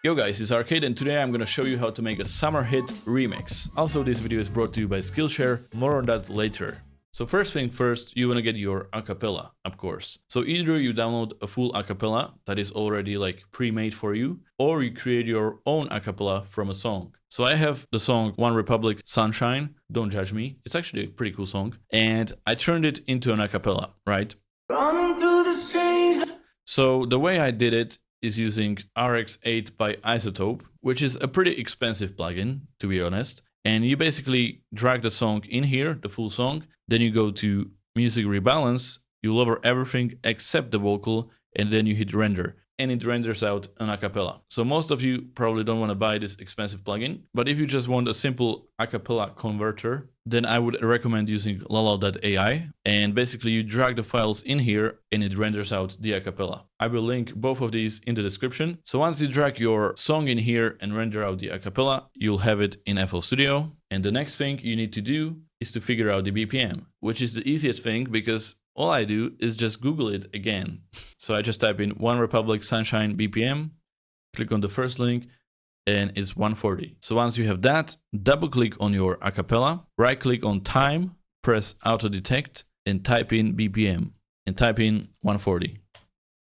Yo guys, it's Arcade and today I'm gonna show you how to make a summer hit remix. Also, this video is brought to you by Skillshare, more on that later. So first thing first, you wanna get your acapella, of course. So either you download a full acapella that is already like pre-made for you, or you create your own acapella from a song. So I have the song One Republic Sunshine, don't judge me, it's actually a pretty cool song, and I turned it into an acapella, right? Running through the strange... So the way I did it is using RX8 by Isotope, which is a pretty expensive plugin, to be honest. And you basically drag the song in here, the full song, then you go to Music Rebalance, you lower everything except the vocal, and then you hit render, and it renders out an acapella. So most of you probably don't want to buy this expensive plugin, but if you just want a simple acapella converter, then I would recommend using Lala.ai, and basically you drag the files in here and it renders out the acapella. I will link both of these in the description. So once you drag your song in here and render out the acapella, you'll have it in FL Studio. And the next thing you need to do is to figure out the BPM, which is the easiest thing because all I do is just Google it again. So I just type in One Republic Sunshine BPM, click on the first link, and it's 140. So once you have that, double click on your acapella, right click on time, press auto detect and type in BPM and type in 140.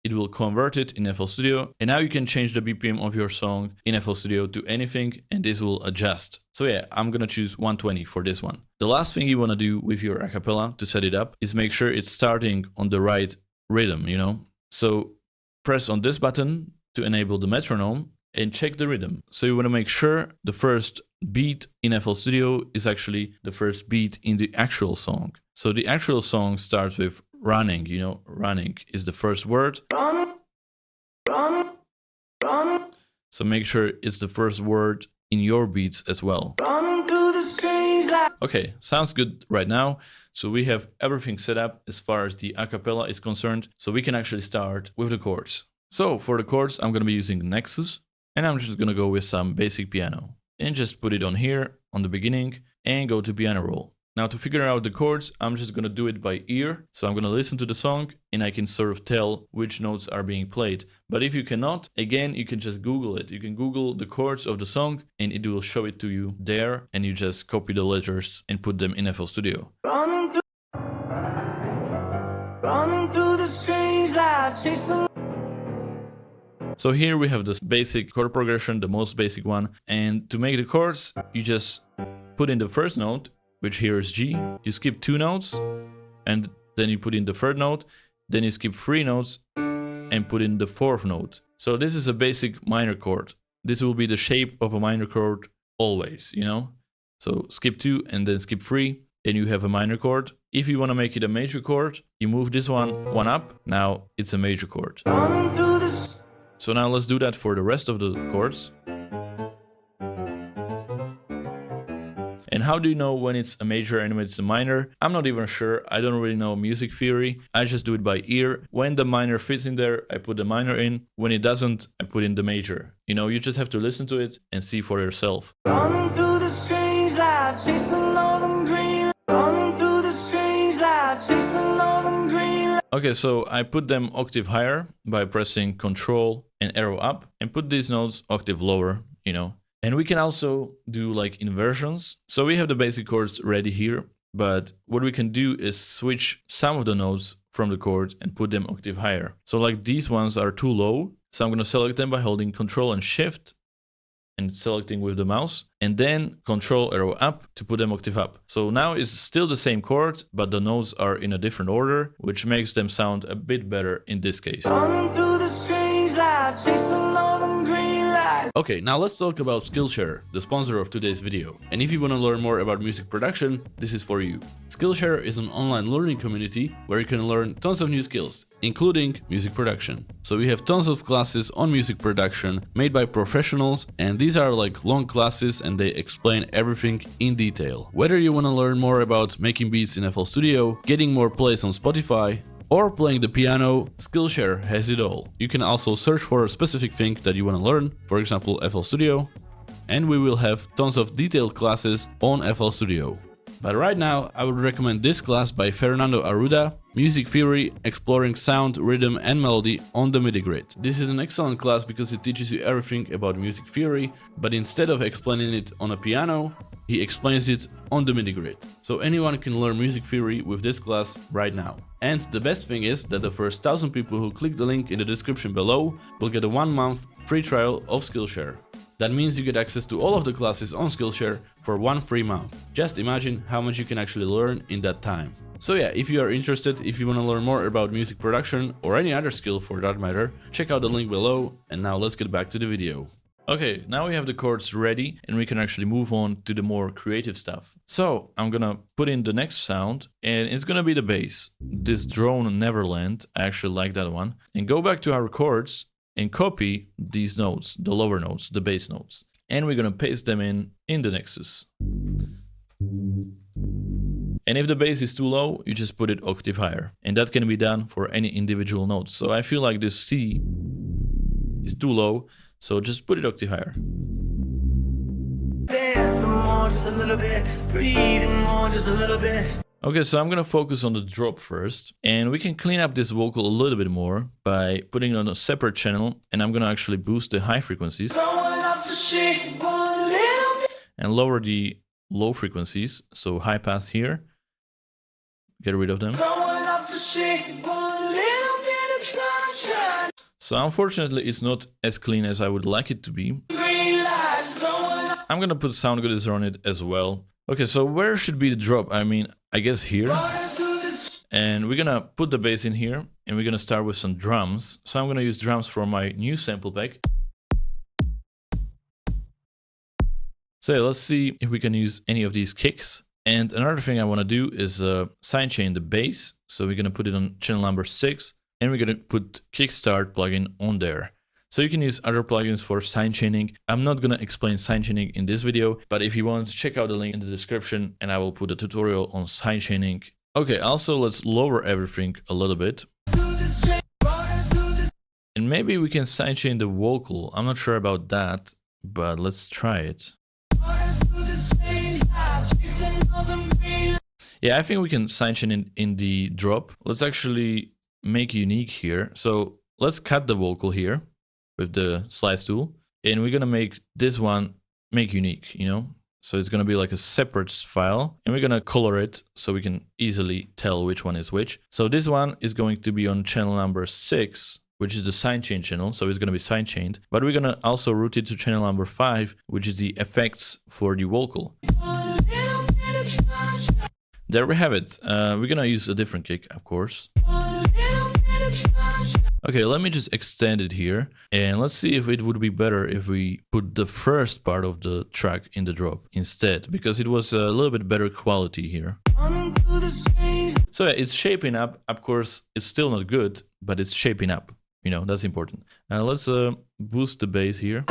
It will convert it in FL Studio, and now you can change the BPM of your song in FL Studio to anything and this will adjust. So yeah, I'm gonna choose 120 for this one. The last thing you wanna do with your acapella to set it up is make sure it's starting on the right rhythm, you know? So press on this button to enable the metronome and check the rhythm. So you want to make sure the first beat in FL Studio is actually the first beat in the actual song. So the actual song starts with running, you know, running is the first word. Run, run, run. So make sure it's the first word in your beats as well. Okay, sounds good right now. So we have everything set up as far as the acapella is concerned. So we can actually start with the chords. So for the chords, I'm going to be using Nexus. And I'm just gonna go with some basic piano and just put it on here on the beginning and go to piano roll. Now to figure out the chords, I'm just gonna do it by ear. So I'm gonna listen to the song and I can sort of tell which notes are being played. But if you cannot, again, you can just Google it. You can Google the chords of the song and it will show it to you there, and you just copy the letters and put them in FL Studio. Running through the strange life, chasing. So here we have this basic chord progression, the most basic one. And to make the chords, you just put in the first note, which here is G. You skip 2 notes, and then you put in the third note. Then you skip 3 notes and put in the 4th note. So this is a basic minor chord. This will be the shape of a minor chord always, you know? So skip 2 and then skip 3, and you have a minor chord. If you want to make it a major chord, you move this one up. Now it's a major chord. So now let's do that for the rest of the chords. And how do you know when it's a major and when it's a minor? I'm not even sure. I don't really know music theory. I just do it by ear. When the minor fits in there, I put the minor in. When it doesn't, I put in the major. You know, you just have to listen to it and see for yourself. Running through the strange life, chasing all them green. Running through the strange life, chasing all them green. Okay, so I put them octave higher by pressing Control and arrow up, and put these notes octave lower, you know. And we can also do like inversions. So we have the basic chords ready here, but what we can do is switch some of the notes from the chord and put them octave higher. So like these ones are too low, so I'm gonna select them by holding Control and Shift and selecting with the mouse, and then Control arrow up to put them octave up. So now it's still the same chord, but the notes are in a different order, which makes them sound a bit better in this case. Okay, now let's talk about Skillshare, the sponsor of today's video. And if you want to learn more about music production, this is for you. Skillshare is an online learning community where you can learn tons of new skills, including music production. So we have tons of classes on music production made by professionals, and these are like long classes and they explain everything in detail. Whether you want to learn more about making beats in FL Studio, getting more plays on Spotify, or playing the piano, Skillshare has it all. You can also search for a specific thing that you want to learn, for example FL Studio, and we will have tons of detailed classes on FL Studio. But right now I would recommend this class by Fernando Arruda, Music Theory, Exploring Sound, Rhythm and Melody on the MIDI Grid. This is an excellent class because it teaches you everything about music theory, but instead of explaining it on a piano, he explains it on the MIDI Grid. So anyone can learn music theory with this class right now. And the best thing is that the first 1,000 people who click the link in the description below will get a 1-month free trial of Skillshare. That means you get access to all of the classes on Skillshare for 1 free month. Just imagine how much you can actually learn in that time. So yeah, if you are interested, if you want to learn more about music production or any other skill for that matter, check out the link below, and now let's get back to the video. Okay, now we have the chords ready and we can actually move on to the more creative stuff. So I'm gonna put in the next sound and it's gonna be the bass. This drone Neverland, I actually like that one. And go back to our chords and copy these notes, the lower notes, the bass notes. And we're gonna paste them in the Nexus. And if the bass is too low, you just put it octave higher. And that can be done for any individual notes. So I feel like this C is too low, so just put it octave higher. Okay, so I'm gonna focus on the drop first, and we can clean up this vocal a little bit more by putting it on a separate channel, and I'm gonna actually boost the high frequencies and lower the low frequencies, so high pass here, get rid of them. So unfortunately it's not as clean as I would like it to be. I'm gonna put sound goodies on it as well. Okay, so where should be the drop? I mean, I guess here. And we're gonna put the bass in here, and we're gonna start with some drums. So I'm gonna use drums for my new sample pack. So let's see if we can use any of these kicks. And another thing I wanna do is sidechain the bass. So we're gonna put it on channel number 6, and we're gonna put Kickstart plugin on there. So you can use other plugins for sidechaining. I'm not gonna explain sidechaining in this video, but if you want, check out the link in the description and I will put a tutorial on sidechaining. Okay, also let's lower everything a little bit. And maybe we can sidechain the vocal. I'm not sure about that, but let's try it. Yeah, I think we can sidechain in the drop. Let's actually make unique here. So let's cut the vocal here with the slice tool, and we're gonna make this one make unique, you know? So it's gonna be like a separate file, and we're gonna color it so we can easily tell which one is which. So this one is going to be on channel number 6, which is the sidechain channel, so it's gonna be sidechained, but we're gonna also route it to channel number 5, which is the effects for the vocal. There we have it. We're gonna use a different kick, of course. Okay, let me just extend it here, and let's see if it would be better if we put the first part of the track in the drop instead, because it was a little bit better quality here. So yeah, it's shaping up. Of course, it's still not good, but it's shaping up. You know, that's important. Let's boost the bass here.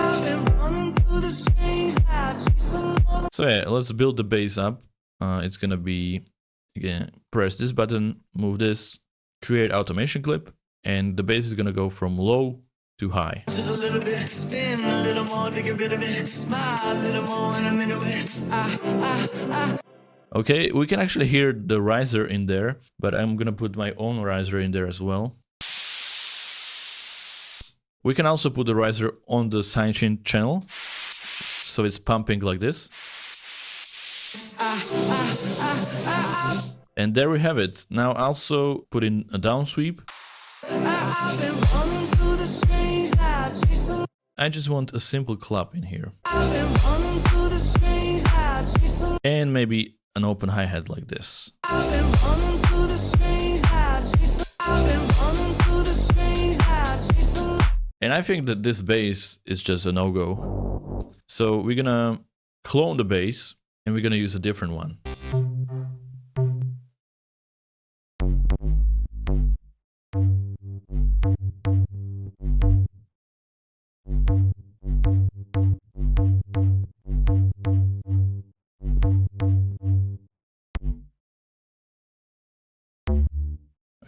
So yeah, let's build the bass up. It's gonna be, again, press this button, move this, create automation clip. And the bass is gonna go from low to high. Just a little bit, spin a little more, take a bit of it, smile a little more in a minute. Okay, we can actually hear the riser in there, but I'm gonna put my own riser in there as well. We can also put the riser on the sidechain channel, so it's pumping like this. And there we have it. Now also put in a down sweep. I just want a simple clap in here. And maybe an open hi-hat like this. And I think that this bass is just a no-go. So we're gonna clone the bass and we're gonna use a different one.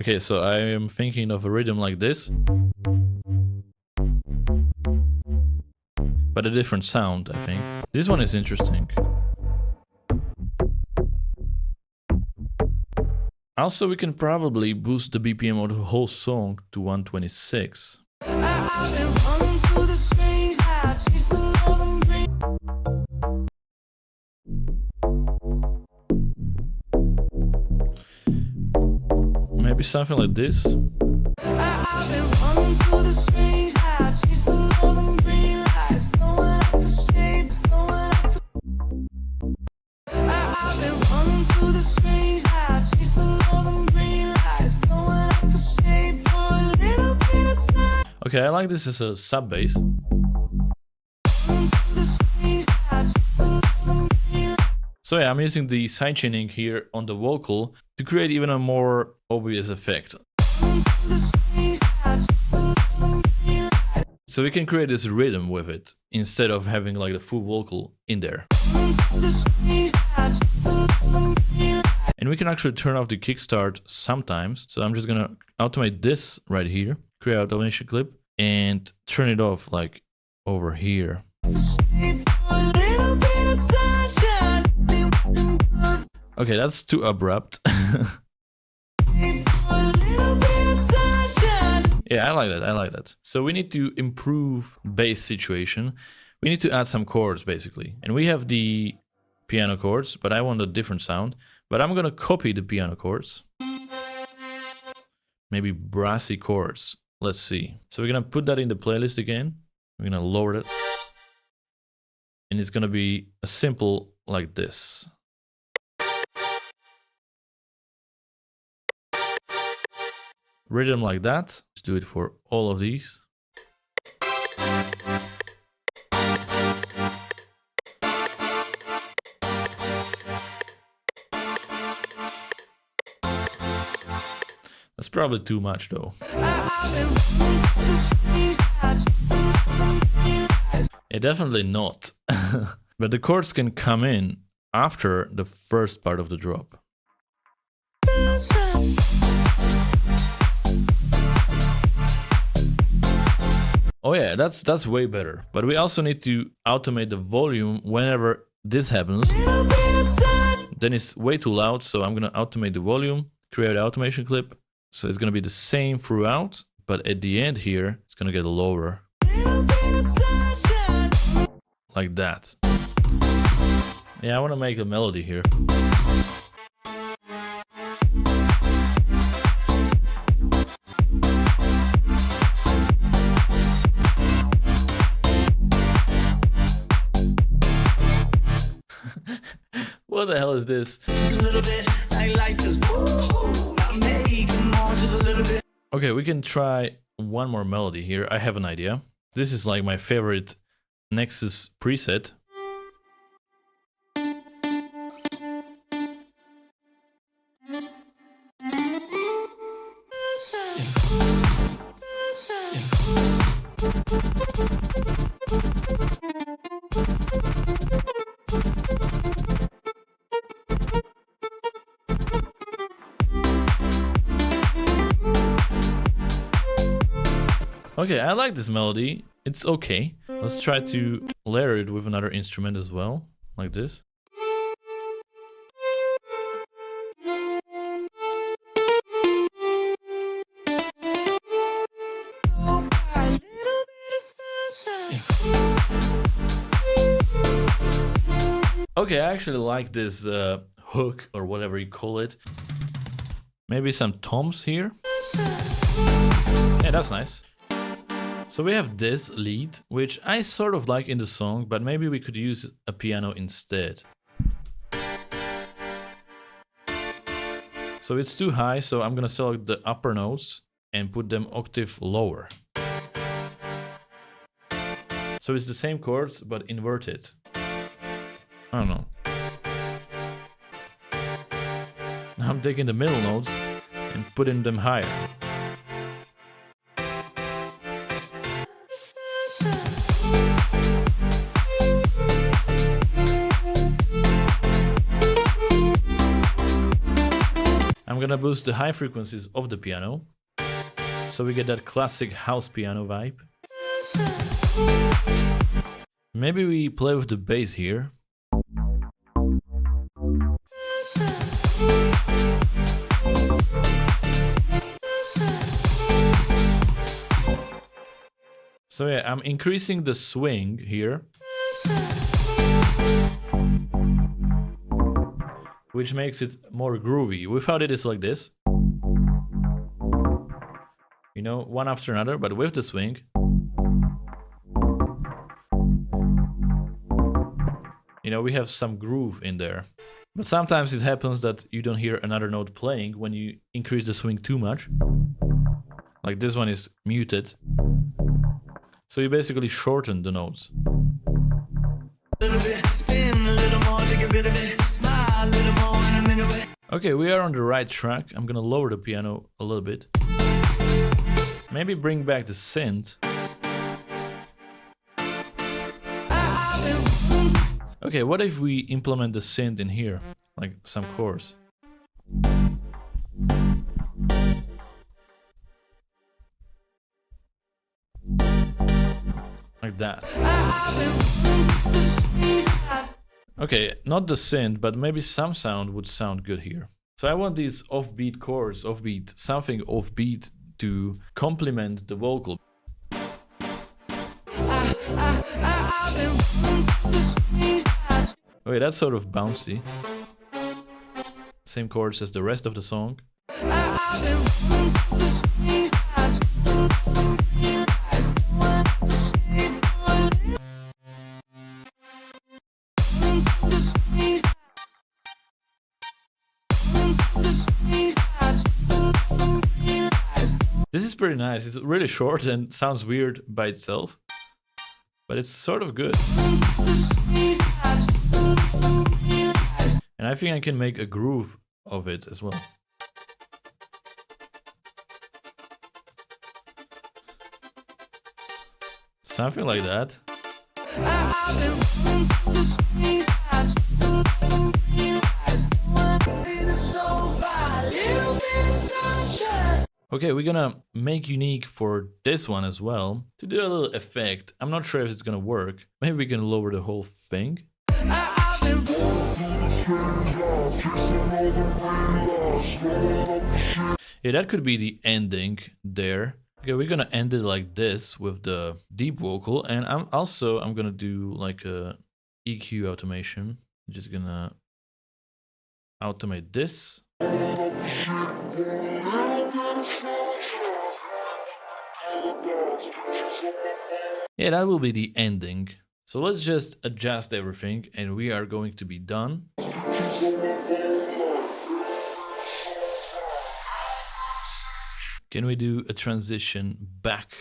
Okay, so I am thinking of a rhythm like this, but a different sound, I think. This one is interesting. Also, we can probably boost the BPM of the whole song to 126. Maybe something like this. Okay, I like this as a sub bass. So yeah, I'm using the sidechaining here on the vocal to create even a more obvious effect. So we can create this rhythm with it instead of having like the full vocal in there. And we can actually turn off the kickstart sometimes. So I'm just gonna automate this right here, create automation clip, and turn it off like over here. Okay, that's too abrupt. Yeah, I like that, I like that. So we need to improve bass situation. We need to add some chords basically. And we have the piano chords, but I want a different sound. But I'm gonna copy the piano chords. Maybe Brassy Chords. Let's see. So we're gonna put that in the playlist again. We're gonna lower it. And it's gonna be a simple like this. Rhythm like that. Let's do it for all of these. That's probably too much though. Yeah, definitely not. But the chords can come in after the first part of the drop. Oh yeah, that's way better. But we also need to automate the volume whenever this happens. Then it's way too loud, so I'm gonna automate the volume, create an automation clip. So it's gonna be the same throughout, but at the end here, it's gonna get lower. Like that. Yeah, I wanna make a melody here. What the hell is this? Okay, we can try one more melody here. I have an idea. This is like my favorite Nexus preset. Okay, I like this melody. It's okay. Let's try to layer it with another instrument as well, like this. Okay, I actually like this hook or whatever you call it. Maybe some toms here. Yeah, that's nice. So we have this lead, which I sort of like in the song, but maybe we could use a piano instead. So it's too high, so I'm gonna select the upper notes and put them octave lower. So it's the same chords, but inverted. I don't know. Now I'm taking the middle notes and putting them higher. I'm gonna boost the high frequencies of the piano, so we get that classic house piano vibe. Maybe we play with the bass here. So yeah, I'm increasing the swing here, which makes it more groovy. Without it, it's like this. You know, one after another, but with the swing. You know, we have some groove in there. But sometimes it happens that you don't hear another note playing when you increase the swing too much. Like this one is muted. So you basically shorten the notes. Okay, we are on the right track. I'm gonna lower the piano a little bit. Maybe bring back the synth. Okay, what if we implement the synth in here? Like some chords. Like that. Okay, not the synth, but maybe some sound would sound good here. So I want these offbeat chords, something offbeat to complement the vocal. Okay, that's sort of bouncy. Same chords as the rest of the song. This is pretty nice. It's really short and sounds weird by itself, but it's sort of good. And I think I can make a groove of it as well. Something like that. Okay, we're gonna make unique for this one as well to do a little effect. I'm not sure if it's gonna work. Maybe we can lower the whole thing. Yeah, that could be the ending there. Okay, we're gonna end it like this with the deep vocal, and I'm gonna do like a EQ automation. I'm just gonna automate this. Yeah, that will be the ending. So let's just adjust everything and we are going to be done. Can we do a transition back?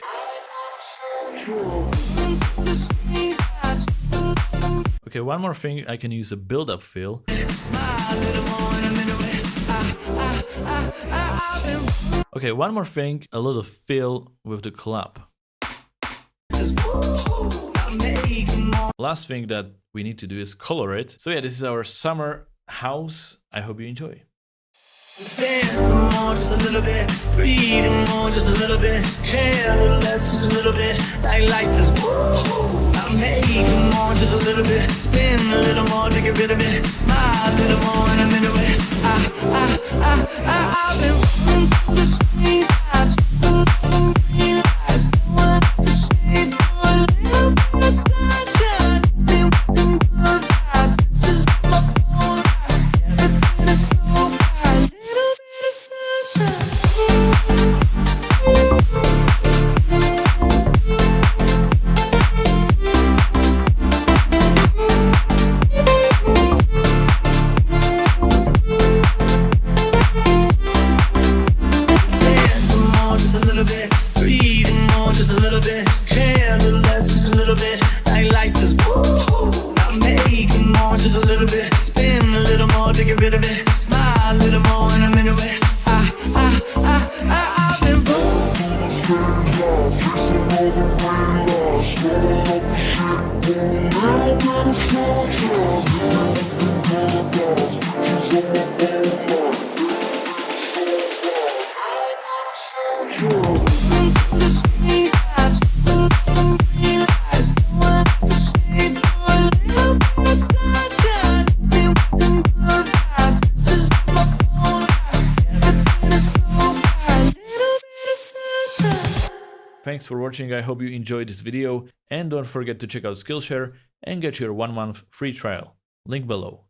Okay, one more thing, I can use a build-up fill. Okay, one more thing, a little fill with the clap. Last thing that we need to do is color it. So yeah, this is our summer house. I hope you enjoy. Dance more, just a little bit. Breathe more, just a little bit. Care a little less, just a little bit. Like life is I'm making more, just a little bit. Spin a little more to get rid of it. Smile a little more and I'm into it. I've been running through the streets. I just don't realize what the shades for a little bit of sunshine. They want them good vibes. Just my phone lights. It's getting so fine. Thanks for watching, I hope you enjoyed this video, and don't forget to check out Skillshare and get your 1 month free trial. Link below.